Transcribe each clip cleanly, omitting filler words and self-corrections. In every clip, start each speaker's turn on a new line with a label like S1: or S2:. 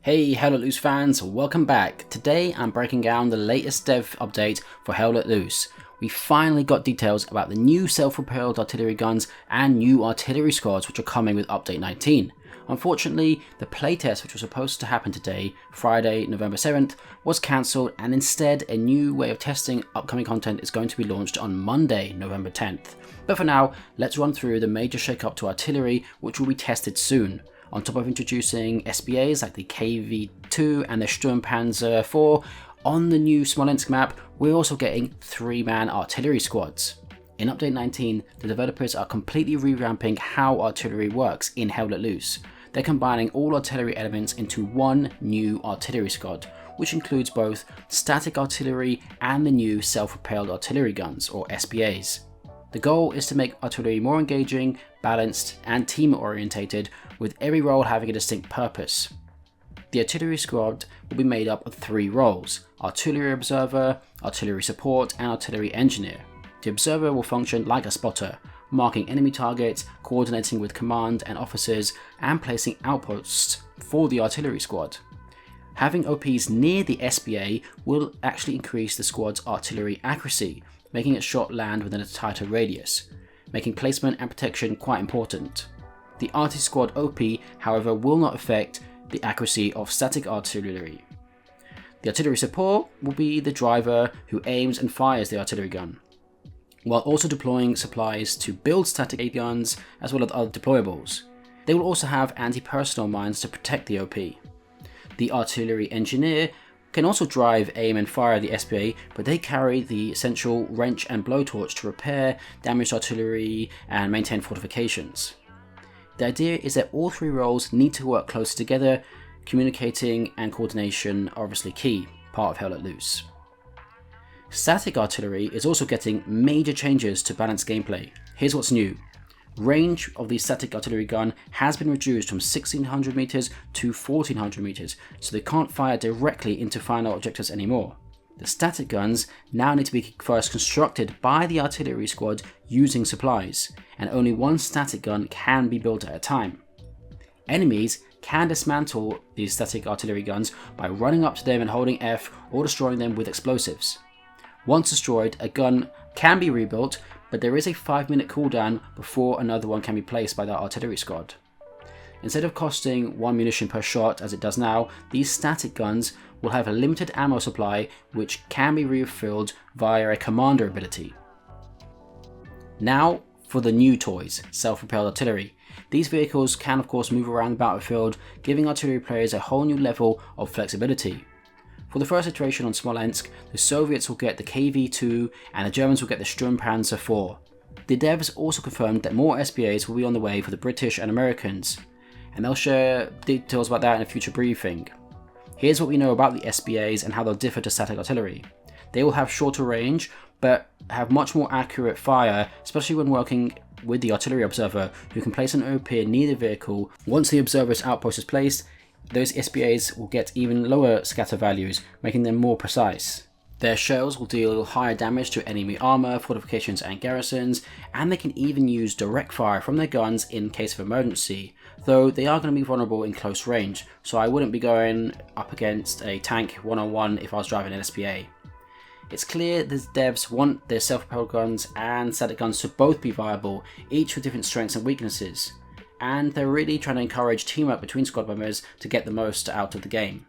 S1: Hey Hell Let Loose fans, welcome back. Today I'm breaking down the latest dev update for Hell Let Loose. We finally got details about the new self-propelled artillery guns and new artillery squads which are coming with update 19. Unfortunately, the playtest which was supposed to happen today, Friday, November 7th, was cancelled, and instead a new way of testing upcoming content is going to be launched on Monday, November 10th. But for now, let's run through the major shake-up to artillery which will be tested soon. On top of introducing SBAs like the KV-2 and the Sturmpanzer IV, on the new Smallinsk map, we're also getting 3-man artillery squads. In Update 19, the developers are completely revamping how artillery works in Hell Let Loose. They're combining all artillery elements into one new artillery squad, which includes both static artillery and the new self-propelled artillery guns, or SBAs. The goal is to make artillery more engaging, balanced, and team-orientated, with every role having a distinct purpose. The artillery squad will be made up of 3 roles: artillery observer, artillery support, and artillery engineer. The observer will function like a spotter, marking enemy targets, coordinating with command and officers, and placing outposts for the artillery squad. Having OPs near the SBA will actually increase the squad's artillery accuracy, making its shot land within a tighter radius, making placement and protection quite important. The arty squad OP, however, will not affect the accuracy of static artillery. The artillery support will be the driver who aims and fires the artillery gun, while also deploying supplies to build static guns as well as other deployables. They will also have anti-personnel mines to protect the OP. The artillery engineer can also drive, aim and fire the SBA, but they carry the essential wrench and blowtorch to repair damaged artillery and maintain fortifications. The idea is that all 3 roles need to work close together. Communicating and coordination are obviously key, part of Hell Let Loose. Static artillery is also getting major changes to balance gameplay. Here's what's new. Range of the static artillery gun has been reduced from 1600 meters to 1400 meters, so they can't fire directly into final objectives anymore. The static guns now need to be first constructed by the artillery squad using supplies, and only one static gun can be built at a time. Enemies can dismantle these static artillery guns by running up to them and holding F, or destroying them with explosives. Once destroyed, a gun can be rebuilt, but there is a 5-minute cooldown before another one can be placed by the artillery squad. Instead of costing 1 munition per shot as it does now, these static guns will have a limited ammo supply which can be refilled via a commander ability. Now for the new toys, self-propelled artillery. These vehicles can of course move around the battlefield, giving artillery players a whole new level of flexibility. For the first iteration on Smallinsk, the Soviets will get the KV-2 and the Germans will get the Sturmpanzer IV. The devs also confirmed that more SBAs will be on the way for the British and Americans, and they'll share details about that in a future briefing. Here's what we know about the SBAs and how they'll differ to static artillery. They will have shorter range, but have much more accurate fire, especially when working with the artillery observer, who can place an OP near the vehicle. Once the observer's outpost is placed, those SBAs will get even lower scatter values, making them more precise. Their shells will deal higher damage to enemy armor, fortifications and garrisons, and they can even use direct fire from their guns in case of emergency, though they are going to be vulnerable in close range, so I wouldn't be going up against a tank one-on-one if I was driving an SBA. It's clear the devs want their self-propelled guns and static guns to both be viable, each with different strengths and weaknesses, and they're really trying to encourage teamwork between squad members to get the most out of the game.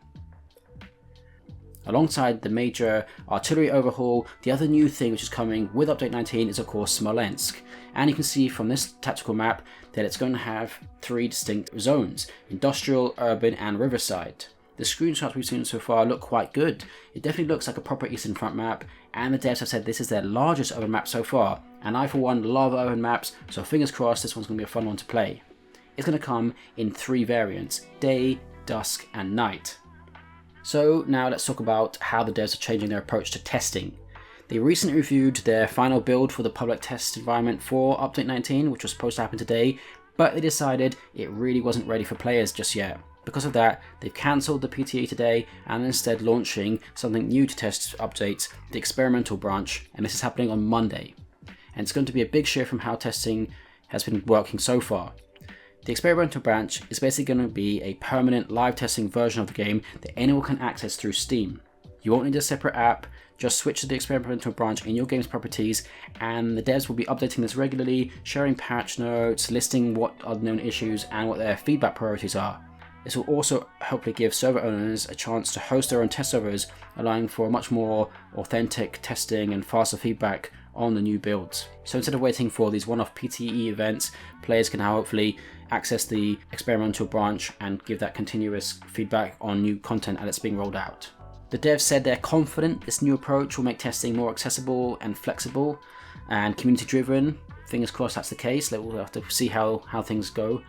S1: Alongside the major artillery overhaul, the other new thing which is coming with Update 19 is of course Smallinsk, and you can see from this tactical map that it's going to have 3 distinct zones: industrial, urban and riverside. The screenshots we've seen so far look quite good. It definitely looks like a proper Eastern Front map, and the devs have said this is their largest urban map so far, and I for one love urban maps, so fingers crossed this one's going to be a fun one to play. It's going to come in 3 variants: day, dusk and night. So now let's talk about how the devs are changing their approach to testing. They recently reviewed their final build for the public test environment for Update 19, which was supposed to happen today, but they decided it really wasn't ready for players just yet. Because of that, they've cancelled the PTA today and instead launching something new to test updates, the experimental branch, and this is happening on Monday. And it's going to be a big shift from how testing has been working so far. The experimental branch is basically going to be a permanent live testing version of the game that anyone can access through Steam. You won't need a separate app, just switch to the experimental branch in your game's properties, and the devs will be updating this regularly, sharing patch notes, listing what are known issues and what their feedback priorities are. This will also hopefully give server owners a chance to host their own test servers, allowing for much more authentic testing and faster feedback on the new builds. So instead of waiting for these one-off PTE events, players can now hopefully access the experimental branch and give that continuous feedback on new content as it's being rolled out. The devs said they're confident this new approach will make testing more accessible and flexible and community driven. Fingers crossed that's the case. We'll have to see how things go.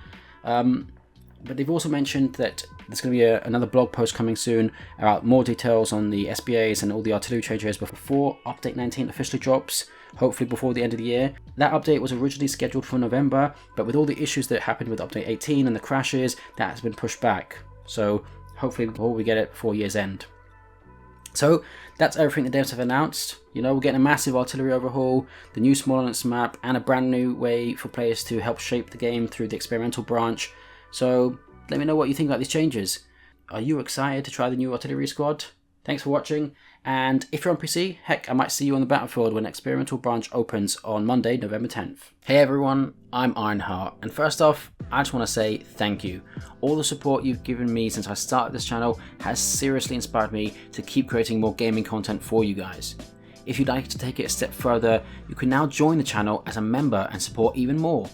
S1: But they've also mentioned that there's going to be another blog post coming soon about more details on the SBAs and all the artillery changes before Update 19 officially drops, hopefully before the end of the year. That update was originally scheduled for November, but with all the issues that happened with Update 18 and the crashes, that has been pushed back. So hopefully we get it before year's end. So that's everything the devs have announced. We're getting a massive artillery overhaul, the new Smallinsk map, and a brand new way for players to help shape the game through the experimental branch. So let me know what you think about these changes. Are you excited to try the new artillery squad? Thanks for watching, and if you're on PC, heck, I might see you on the battlefield when experimental branch opens on Monday, November 10th. Hey everyone, I'm IronHeart, and first off, I just want to say thank you. All the support you've given me since I started this channel has seriously inspired me to keep creating more gaming content for you guys. If you'd like to take it a step further, you can now join the channel as a member and support even more.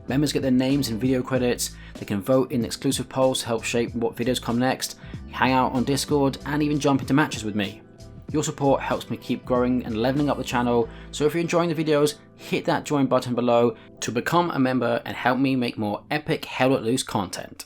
S1: Members get their names in video credits, they can vote in exclusive polls to help shape what videos come next, hang out on Discord, and even jump into matches with me. Your support helps me keep growing and leveling up the channel, so if you're enjoying the videos, hit that join button below to become a member and help me make more epic Hell Let Loose content.